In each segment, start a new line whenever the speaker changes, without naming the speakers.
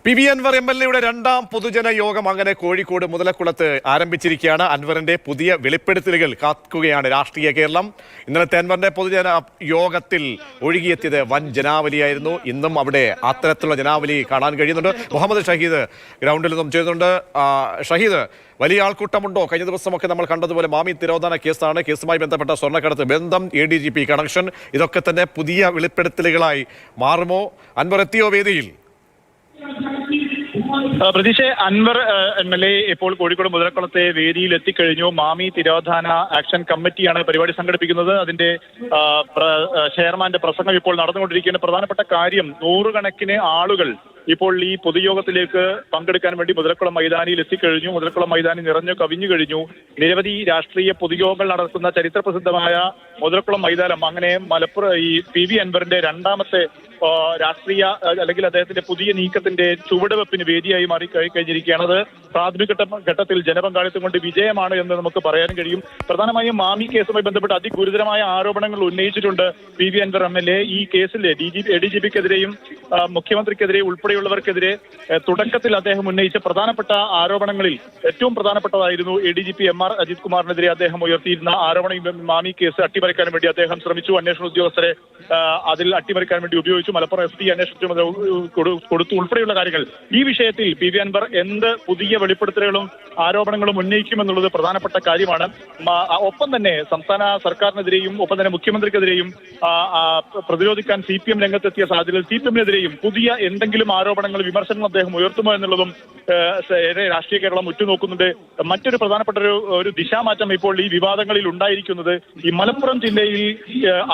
PV. Anwar എം.എൽ.എയുടെ രണ്ടാം പൊതുജന യോഗം അങ്ങനെ കോഴിക്കോട് മുതലക്കുളത്ത് ആരംഭിച്ചിരിക്കുകയാണ്. അൻവറിന്റെ പുതിയ വെളിപ്പെടുത്തലുകൾ കാക്കുകയാണ് രാഷ്ട്രീയ കേരളം. ഇന്നലത്തെ അൻവറിന്റെ പൊതുജന യോഗത്തിൽ ഒഴുകിയെത്തിയത് വൻ ജനാവലിയായിരുന്നു. ഇന്നും അവിടെ അത്തരത്തിലുള്ള ജനാവലി കാണാൻ കഴിയുന്നുണ്ട്. മുഹമ്മദ് ഷഹീദ് ഗ്രൗണ്ടിൽ നിന്നും ചെയ്യുന്നുണ്ട്. ഷഹീദ്, വലിയ ആൾക്കൂട്ടമുണ്ടോ? കഴിഞ്ഞ ദിവസമൊക്കെ നമ്മൾ കണ്ടതുപോലെ മാമി തിരോധാന കേസാണ്, കേസുമായി ബന്ധപ്പെട്ട സ്വർണ്ണക്കടത്ത് ബന്ധം, ADGP കണക്ഷൻ, ഇതൊക്കെ തന്നെ പുതിയ വെളിപ്പെടുത്തലുകളായി മാറുമോ? അൻവർ എത്തിയോ വേദിയിൽ?
പ്രതീക്ഷ, അൻവർ എം.എൽ.എ ഇപ്പോൾ കോഴിക്കോട് മുതലക്കുളത്തെ വേദിയിൽ എത്തിക്കഴിഞ്ഞു. മാമി തിരോധാന ആക്ഷൻ കമ്മിറ്റിയാണ് പരിപാടി സംഘടിപ്പിക്കുന്നത്. അതിന്റെ ചെയർമാന്റെ പ്രസംഗം ഇപ്പോൾ നടന്നുകൊണ്ടിരിക്കുന്ന പ്രധാനപ്പെട്ട കാര്യം, നൂറുകണക്കിന് ആളുകൾ ഇപ്പോൾ ഈ പൊതുയോഗത്തിലേക്ക് പങ്കെടുക്കാൻ വേണ്ടി മുതലക്കുളം മൈതാനിയിൽ എത്തിക്കഴിഞ്ഞു. മുതലക്കുളം മൈതാനി നിറഞ്ഞു കവിഞ്ഞു കഴിഞ്ഞു. നിരവധി രാഷ്ട്രീയ പൊതുയോഗങ്ങൾ നടക്കുന്ന ചരിത്ര പ്രസിദ്ധമായ മുതലക്കുളം മൈതാനം അങ്ങനെ ഈ പി.വി. അൻവറിന്റെ രണ്ടാമത്തെ രാഷ്ട്രീയ അല്ലെങ്കിൽ അദ്ദേഹത്തിന്റെ പുതിയ നീക്കത്തിന്റെ ചുവടുവെപ്പിന് വേദിയായി മാറി കഴിഞ്ഞിരിക്കുകയാണ്. അത് പ്രാഥമിക ഘട്ടത്തിൽ ജനപങ്കാളിത്തം കൊണ്ട് വിജയമാണ് എന്ന് നമുക്ക് പറയാൻ കഴിയും. പ്രധാനമായും മാമി കേസുമായി ബന്ധപ്പെട്ട് അതിഗുരുതരമായ ആരോപണങ്ങൾ ഉന്നയിച്ചിട്ടുണ്ട് പി.വി. അൻവർ എം.എൽ.എ. ഈ കേസിൽ ADGPക്കെതിരെയും മുഖ്യമന്ത്രിക്കെതിരെ ഉൾപ്പെടെയുള്ളവർക്കെതിരെ തുടക്കത്തിൽ അദ്ദേഹം ഉന്നയിച്ച പ്രധാനപ്പെട്ട ആരോപണങ്ങളിൽ ഏറ്റവും പ്രധാനപ്പെട്ടതായിരുന്നു ADGP M.R. അജിത് കുമാറിനെതിരെ അദ്ദേഹം ഉയർത്തിയിരുന്ന ആരോപണം. മാമി കേസ് അട്ടിമറിക്കാൻ വേണ്ടി അദ്ദേഹം ശ്രമിച്ചു. അന്വേഷണ ഉദ്യോഗസ്ഥരെ അതിൽ അട്ടിമറിക്കാൻ വേണ്ടി ഉപയോഗിച്ചു. മലപ്പുറം SP അന്വേഷണ കൊടുത്തു ഉൾപ്പെടെയുള്ള കാര്യങ്ങൾ. ഈ വിഷയത്തിൽ പി.വി. അൻവർ എന്ത് പുതിയ വെളിപ്പെടുത്തലുകളും ആരോപണങ്ങളും ഉന്നയിക്കുമെന്നുള്ളത് പ്രധാനപ്പെട്ട കാര്യമാണ്. ഒപ്പം തന്നെ സംസ്ഥാന സർക്കാരിനെതിരെയും ഒപ്പം തന്നെ മുഖ്യമന്ത്രിക്കെതിരെയും പ്രതിരോധിക്കാൻ CPM രംഗത്തെത്തിയ സാഹചര്യത്തിൽ CPM-നെതിരെയും പുതിയ എന്തെങ്കിലും ആരോപണങ്ങൾ, വിമർശനങ്ങൾ അദ്ദേഹം ഉയർത്തുമോ എന്നുള്ളതും രാഷ്ട്രീയ കേരളം ഉറ്റുനോക്കുന്നുണ്ട്. മറ്റൊരു പ്രധാനപ്പെട്ട ഒരു ദിശാമാറ്റം ഇപ്പോൾ ഈ വിവാദങ്ങളിൽ ഉണ്ടായിരിക്കുന്നത്, ഈ മലപ്പുറം ജില്ലയിൽ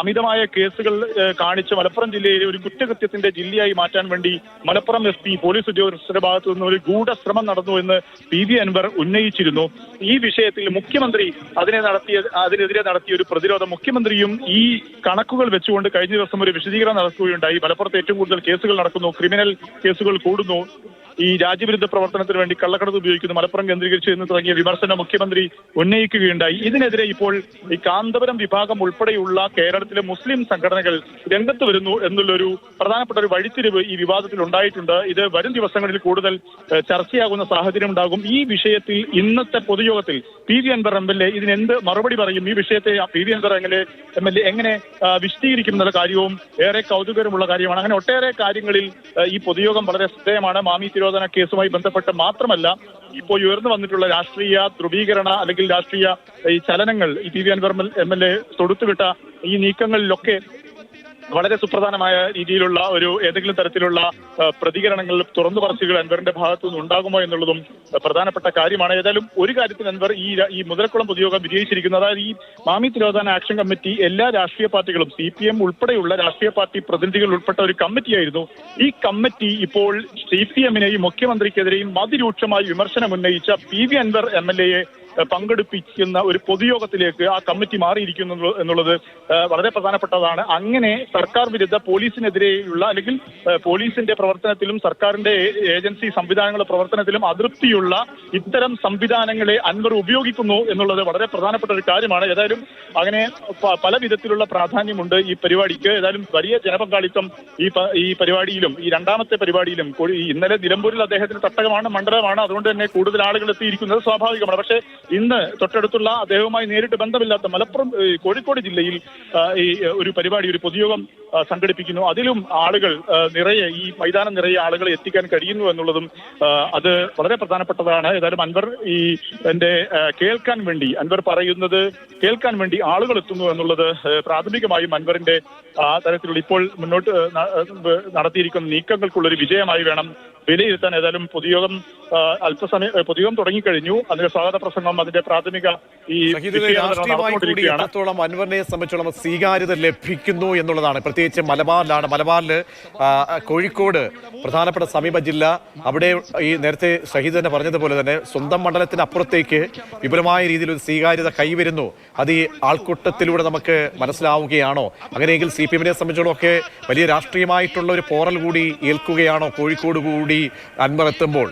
അമിതമായ കേസുകൾ കാണിച്ച് മലപ്പുറം ജില്ലയിലെ ഒരു കുറ്റകൃത്യത്തിന്റെ ജില്ലയായി മാറ്റാൻ വേണ്ടി മലപ്പുറം SP പോലീസ് ഉദ്യോഗസ്ഥരുടെ ഭാഗത്തു നിന്ന് ഒരു ഗൂഢശ്രമം നടന്നു എന്ന് പി.വി. അൻവർ ഉന്നയിച്ചിരുന്നു. ഈ വിഷയത്തിൽ മുഖ്യമന്ത്രി അതിനെതിരെ നടത്തിയ ഒരു പ്രതിരോധം, മുഖ്യമന്ത്രിയും ഈ കണക്കുകൾ വെച്ചുകൊണ്ട് കഴിഞ്ഞ ദിവസം ഒരു വിശദീകരണം നടത്തുകയുണ്ടായി. മലപ്പുറത്ത് ഏറ്റവും കൂടുതൽ കേസുകൾ നടക്കുന്നു, ക്രിമിനൽ കേസുകൾ കൂടുന്നു, ഈ രാജ്യവിരുദ്ധ പ്രവർത്തനത്തിന് വേണ്ടി കള്ളക്കടത്ത് ഉപയോഗിക്കുന്നു, മലപ്പുറം കേന്ദ്രീകരിച്ചു എന്ന് തുടങ്ങിയ വിമർശനം മുഖ്യമന്ത്രി ഉന്നയിക്കുകയുണ്ടായി. ഇതിനെതിരെ ഇപ്പോൾ ഈ കാന്തപുരം വിഭാഗം ഉൾപ്പെടെയുള്ള കേരളത്തിലെ മുസ്ലിം സംഘടനകൾ രംഗത്ത് വരുന്നു എന്നുള്ളൊരു പ്രധാനപ്പെട്ട ഒരു വഴിത്തിരിവ് ഈ വിവാദത്തിൽ ഉണ്ടായിട്ടുണ്ട്. ഇത് വരും ദിവസങ്ങളിൽ കൂടുതൽ ചർച്ചയാകുന്ന സാഹചര്യം ഉണ്ടാകും. ഈ വിഷയത്തിൽ ഇന്നത്തെ പൊതുയോഗത്തിൽ പി.വി. അൻവർ എം.എൽ.എ. ഇതിനെന്ത് മറുപടി പറയും? ഈ വിഷയത്തെ പി.വി. അൻവർ എം.എൽ.എ. എങ്ങനെ വിശദീകരിക്കും എന്നുള്ള കാര്യവും ഏറെ കൗതുകരമുള്ള കാര്യമാണ്. അങ്ങനെ ഒട്ടേറെ കാര്യങ്ങളിൽ ഈ പൊതുയോഗം വളരെ ശ്രദ്ധേയമാണ്. മാമി തിരോധാന കേസുമായി ബന്ധപ്പെട്ട് മാത്രമല്ല, ഇപ്പോൾ ഉയർന്നു വന്നിട്ടുള്ള രാഷ്ട്രീയ ധ്രുവീകരണ അല്ലെങ്കിൽ രാഷ്ട്രീയ ഈ ചലനങ്ങൾ, ഈ പി.വി. അൻവർ എം.എൽ.എ. തൊടുത്തുവിട്ട ഈ നീക്കങ്ങളിലൊക്കെ വളരെ സുപ്രധാനമായ രീതിയിലുള്ള ഏതെങ്കിലും തരത്തിലുള്ള പ്രതികരണങ്ങൾ, തുറന്നു പറച്ചിലുകൾ അൻവറിന്റെ ഭാഗത്തുനിന്ന് ഉണ്ടാകുമോ എന്നുള്ളതും പ്രധാനപ്പെട്ട കാര്യമാണ്. ഏതായാലും ഒരു കാര്യത്തിൽ അൻവർ ഈ മുതലക്കുളം പൊതുയോഗം വിജയിച്ചിരിക്കുന്നത്, അതായത് ഈ മാമി തിരോധാന ആക്ഷൻ കമ്മിറ്റി എല്ലാ രാഷ്ട്രീയ പാർട്ടികളും CPM ഉൾപ്പെടെയുള്ള രാഷ്ട്രീയ പാർട്ടി പ്രതിനിധികൾ ഉൾപ്പെട്ട ഒരു കമ്മിറ്റിയായിരുന്നു. ഈ കമ്മിറ്റി ഇപ്പോൾ CPM-നെയും മുഖ്യമന്ത്രിക്കെതിരെയും അതിരൂക്ഷമായി വിമർശനം ഉന്നയിച്ച പി.വി. അൻവർ എം.എൽ.എ. പങ്കെടുപ്പിക്കുന്ന ഒരു പൊതുയോഗത്തിലേക്ക് ആ കമ്മിറ്റി മാറിയിരിക്കുന്നു എന്നുള്ളത് വളരെ പ്രധാനപ്പെട്ടതാണ്. അങ്ങനെ സർക്കാർ വിരുദ്ധ പോലീസിനെതിരെയുള്ള അല്ലെങ്കിൽ പോലീസിന്റെ പ്രവർത്തനത്തിലും സർക്കാരിന്റെ ഏജൻസി സംവിധാനങ്ങളുടെ പ്രവർത്തനത്തിലും അതൃപ്തിയുള്ള ഇത്തരം സംവിധാനങ്ങളെ അൻവർ ഉപയോഗിക്കുന്നു എന്നുള്ളത് വളരെ പ്രധാനപ്പെട്ട ഒരു കാര്യമാണ്. ഏതായാലും അങ്ങനെ പല വിധത്തിലുള്ള പ്രാധാന്യമുണ്ട് ഈ പരിപാടിക്ക്. ഏതായാലും വലിയ ജനപങ്കാളിത്തം ഈ പരിപാടിയിലും, ഈ രണ്ടാമത്തെ പരിപാടിയിലും, ഇന്നലെ നിലമ്പൂരിൽ അദ്ദേഹത്തിന് തട്ടകമാണ്, മണ്ഡലമാണ്, അതുകൊണ്ട് തന്നെ കൂടുതൽ ആളുകൾ എത്തിയിരിക്കുന്നത് സ്വാഭാവികമാണ്. പക്ഷേ ഇന്ന് തൊട്ടടുത്തുള്ള അദ്ദേഹവുമായി നേരിട്ട് ബന്ധമില്ലാത്ത മലപ്പുറം, കോഴിക്കോട് ജില്ലയിൽ ഈ ഒരു പരിപാടി, ഒരു പൊതുയോഗം സംഘടിപ്പിക്കുന്നു. അതിലും ആളുകൾ നിറയെ, ഈ മൈതാനം നിറയെ ആളുകളെ എത്തിക്കാൻ കഴിയുന്നു എന്നുള്ളതും അത് വളരെ പ്രധാനപ്പെട്ടതാണ്. ഏതായാലും അൻവർ അൻവർ പറയുന്നത് കേൾക്കാൻ വേണ്ടി ആളുകൾ എത്തുന്നു എന്നുള്ളത് പ്രാഥമികമായും അൻവറിന്റെ ആ തരത്തിലുള്ള ഇപ്പോൾ മുന്നോട്ട് നടത്തിയിരിക്കുന്ന നീക്കങ്ങൾക്കുള്ളൊരു വിജയമായി വേണം വിലയിരുത്താൻ. ഏതായാലും പൊതുയോഗം തുടങ്ങിക്കഴിഞ്ഞു. അതിന്റെ സ്വാഗത പ്രസംഗം, അതിന്റെ പ്രാഥമിക
എത്രത്തോളം അൻവറിനെ സംബന്ധിച്ചോളം സ്വീകാര്യത ലഭിക്കുന്നു എന്നുള്ളതാണ്. പ്രത്യേകിച്ച് മലബാറിൽ കോഴിക്കോട് പ്രധാനപ്പെട്ട സമീപ ജില്ല, അവിടെ ഈ നേരത്തെ ഷഹീദ് തന്നെ പറഞ്ഞതുപോലെ തന്നെ സ്വന്തം മണ്ഡലത്തിന് അപ്പുറത്തേക്ക് വിപുലമായ രീതിയിൽ ഒരു സ്വീകാര്യത കൈവരുന്നു. അത് ഈ ആൾക്കൂട്ടത്തിലൂടെ നമുക്ക് മനസ്സിലാവുകയാണോ? അങ്ങനെയെങ്കിൽ CPM-നെ സംബന്ധിച്ചോളം ഒക്കെ വലിയ രാഷ്ട്രീയമായിട്ടുള്ള ഒരു പോറൽ കൂടി ഏൽക്കുകയാണോ കോഴിക്കോട് കൂടി അൻവർ എത്തുമ്പോൾ?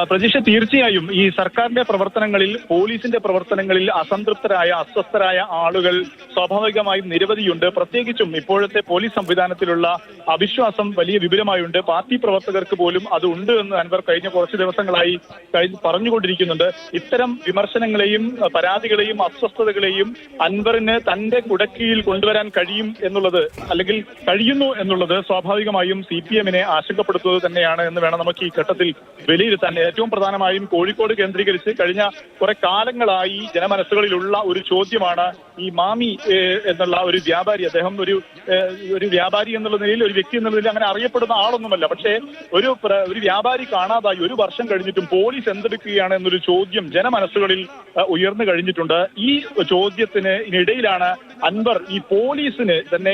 പ്രതീക്ഷ, തീർച്ചയായും ഈ സർക്കാരിന്റെ പ്രവർത്തനങ്ങളിൽ, പോലീസിന്റെ പ്രവർത്തനങ്ങളിൽ അസംതൃപ്തരായ, അസ്വസ്ഥരായ ആളുകൾ സ്വാഭാവികമായും നിരവധിയുണ്ട്. പ്രത്യേകിച്ചും ഇപ്പോഴത്തെ പോലീസ് സംവിധാനത്തിലുള്ള അവിശ്വാസം വലിയ വിപുലമായുണ്ട്. പാർട്ടി പ്രവർത്തകർക്ക് പോലും അത് ഉണ്ട് എന്ന് അൻവർ കഴിഞ്ഞ കുറച്ച് ദിവസങ്ങളായി പറഞ്ഞുകൊണ്ടിരിക്കുന്നുണ്ട്. ഇത്തരം വിമർശനങ്ങളെയും പരാതികളെയും അസ്വസ്ഥതകളെയും അൻവറിന് തന്റെ കുടക്കീഴിൽ കൊണ്ടുവരാൻ കഴിയും എന്നുള്ളത്, അല്ലെങ്കിൽ കഴിയുന്നു എന്നുള്ളത് സ്വാഭാവികമായും CPM-നെ ആശങ്കപ്പെടുത്തുന്നത് തന്നെയാണ് എന്ന് വേണം നമുക്ക് ഈ ഘട്ടത്തിൽ വിലയിരുത്താൻ. ഏറ്റവും പ്രധാനമായും കോഴിക്കോട് കേന്ദ്രീകരിച്ച് കഴിഞ്ഞ കുറെ കാലങ്ങളായി ജനമനസ്സുകളിലുള്ള ഒരു ചോദ്യമാണ് ഈ മാമി എന്നുള്ള ഒരു വ്യാപാരി. അദ്ദേഹം ഒരു വ്യാപാരി എന്നുള്ള നിലയിൽ, ഒരു വ്യക്തി എന്നുള്ള നിലയിൽ അങ്ങനെ അറിയപ്പെടുന്ന ആളൊന്നുമല്ല. പക്ഷേ ഒരു വ്യാപാരി കാണാതായി 1 വർഷം കഴിഞ്ഞിട്ടും പോലീസ് എന്തെടുക്കുകയാണ് എന്നൊരു ചോദ്യം ജനമനസ്സുകളിൽ ഉയർന്നു കഴിഞ്ഞിട്ടുണ്ട്. ഈ ചോദ്യത്തിന് ഇടയിലാണ് അൻവർ ഈ പോലീസിന് തന്നെ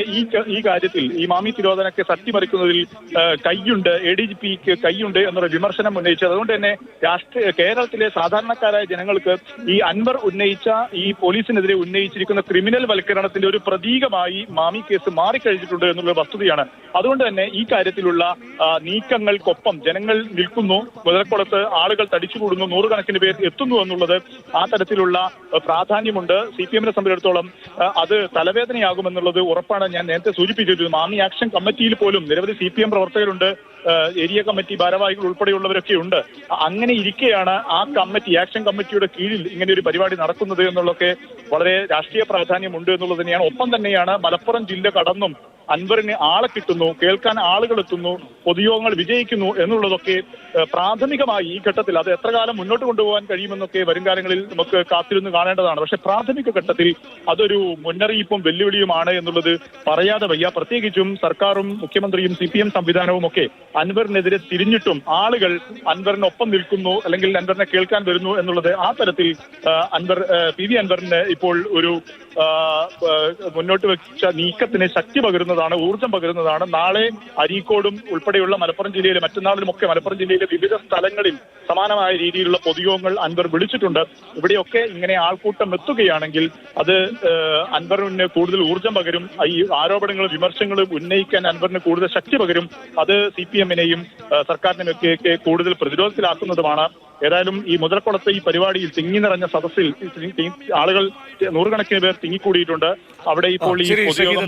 ഈ കാര്യത്തിൽ, ഈ മാമി തിരോധനಕ್ಕೆ അട്ടിമറിക്കുന്നതിൽ കൈയുണ്ട്, ADGPക്ക് കൈയുണ്ട് എന്നൊരു വിമർശനം ഉന്നയിച്ചത്. അതുകൊണ്ട് തന്നെ കേരളത്തിലെ സാധാരണക്കാരായ ജനങ്ങൾക്ക് ഈ അൻവർ ഉന്നയിച്ച, ഈ പോലീസിനെതിരെ ഉന്നയിച്ചിരിക്കുന്ന ക്രിമിനൽ വൽക്കരണത്തിന്റെ ഒരു പ്രതീകമായി മാമി കേസ് മാറിക്കഴിഞ്ഞിട്ടുണ്ട് എന്നുള്ള വസ്തുതയാണ്. അതുകൊണ്ട് തന്നെ ഈ കാര്യത്തിലുള്ള നീക്കങ്ങൾക്കൊപ്പം ജനങ്ങൾ നിൽക്കുന്നു. മുതലക്കുളത്ത് ആളുകൾ തടിച്ചുകൂടുന്നു, 100 കണക്കിന് പേർ എത്തുന്നു എന്നുള്ളത് ആ തരത്തിലുള്ള പ്രാധാന്യമുണ്ട്. CPM-നെ സംബന്ധിച്ചിടത്തോളം അത് തലവേദനയാകുമെന്നുള്ളത് ഉറപ്പാണ്. ഞാൻ നേരത്തെ സൂചിപ്പിച്ചിരുന്നു, മാമി ആക്ഷൻ കമ്മിറ്റിയിൽ പോലും നിരവധി CPM പ്രവർത്തകരുണ്ട്, ഏരിയ കമ്മിറ്റി ഭാരവാഹികൾ ഉൾപ്പെടെയുള്ളവരൊക്കെ ഉണ്ട്. അങ്ങനെ ഇരിക്കെയാണ് ആ കമ്മിറ്റി, ആക്ഷൻ കമ്മിറ്റിയുടെ കീഴിൽ ഇങ്ങനെ ഒരു പരിപാടി നടക്കുന്നത് എന്നുള്ളതൊക്കെ വളരെ രാഷ്ട്രീയ പ്രാധാന്യമുണ്ട് എന്നുള്ളത് തന്നെയാണ്. ഒപ്പം തന്നെയാണ് മലപ്പുറം ജില്ല കടന്നും അൻവറിന് ആളെ കിട്ടുന്നു, കേൾക്കാൻ ആളുകൾ എത്തുന്നു, പൊതുയോഗങ്ങൾ വിജയിക്കുന്നു എന്നുള്ളതൊക്കെ പ്രാഥമികമായി ഈ ഘട്ടത്തിൽ, അത് എത്ര കാലം മുന്നോട്ട് കൊണ്ടുപോകാൻ കഴിയുമെന്നൊക്കെ വരും കാലങ്ങളിൽ നമുക്ക് കാത്തിരുന്ന് കാണേണ്ടതാണ്. പക്ഷെ പ്രാഥമിക ഘട്ടത്തിൽ അതൊരു മുന്നറിയിപ്പും വെല്ലുവിളിയുമാണ് എന്നുള്ളത് പറയാതെ വയ്യ. പ്രത്യേകിച്ചും സർക്കാരും മുഖ്യമന്ത്രിയും CPM സംവിധാനവും ഒക്കെ അൻവറിനെതിരെ തിരിഞ്ഞിട്ടും ആളുകൾ അൻവറിനൊപ്പം നിൽക്കുന്നു, അല്ലെങ്കിൽ അൻവറിനെ കേൾക്കാൻ വരുന്നു എന്നുള്ളത് ആ തരത്തിൽ PV അൻവറിന് ഇപ്പോൾ ഒരു മുന്നോട്ട് വെച്ച നീക്കത്തിന് ശക്തി പകരുന്നതാണ്, ഊർജം പകരുന്നതാണ്. നാളെ അരീക്കോടും ഉൾപ്പെടെയുള്ള മലപ്പുറം ജില്ലയിലെ, മറ്റന്നാളിലുമൊക്കെ മലപ്പുറം ജില്ലയിലെ വിവിധ സ്ഥലങ്ങളിൽ സമാനമായ രീതിയിലുള്ള പൊതുയോഗങ്ങൾ അൻവർ വിളിച്ചിട്ടുണ്ട്. ഇവിടെയൊക്കെ ഇങ്ങനെ ആൾക്കൂട്ടം എത്തുകയാണെങ്കിൽ അത് അൻവറിന് കൂടുതൽ ഊർജം പകരും. ഈ ആരോപണങ്ങളും വിമർശനങ്ങളും ഉന്നയിക്കാൻ അൻവറിന് കൂടുതൽ ശക്തി പകരും. അത് CPM-നെയും സർക്കാരിനെയൊക്കെ കൂടുതൽ പ്രതിരോധത്തിലാക്കുന്നതുമാണ്. ഏതായാലും ഈ മുതലക്കുളത്തെ ഈ പരിപാടിയിൽ തിങ്ങി നിറഞ്ഞ സദസ്സിൽ ആളുകൾ 100 കണക്കിന് പേർ തിങ്ങിക്കൂടിയിട്ടുണ്ട്. അവിടെ ഇപ്പോൾ ഈ പൊതുയോഗം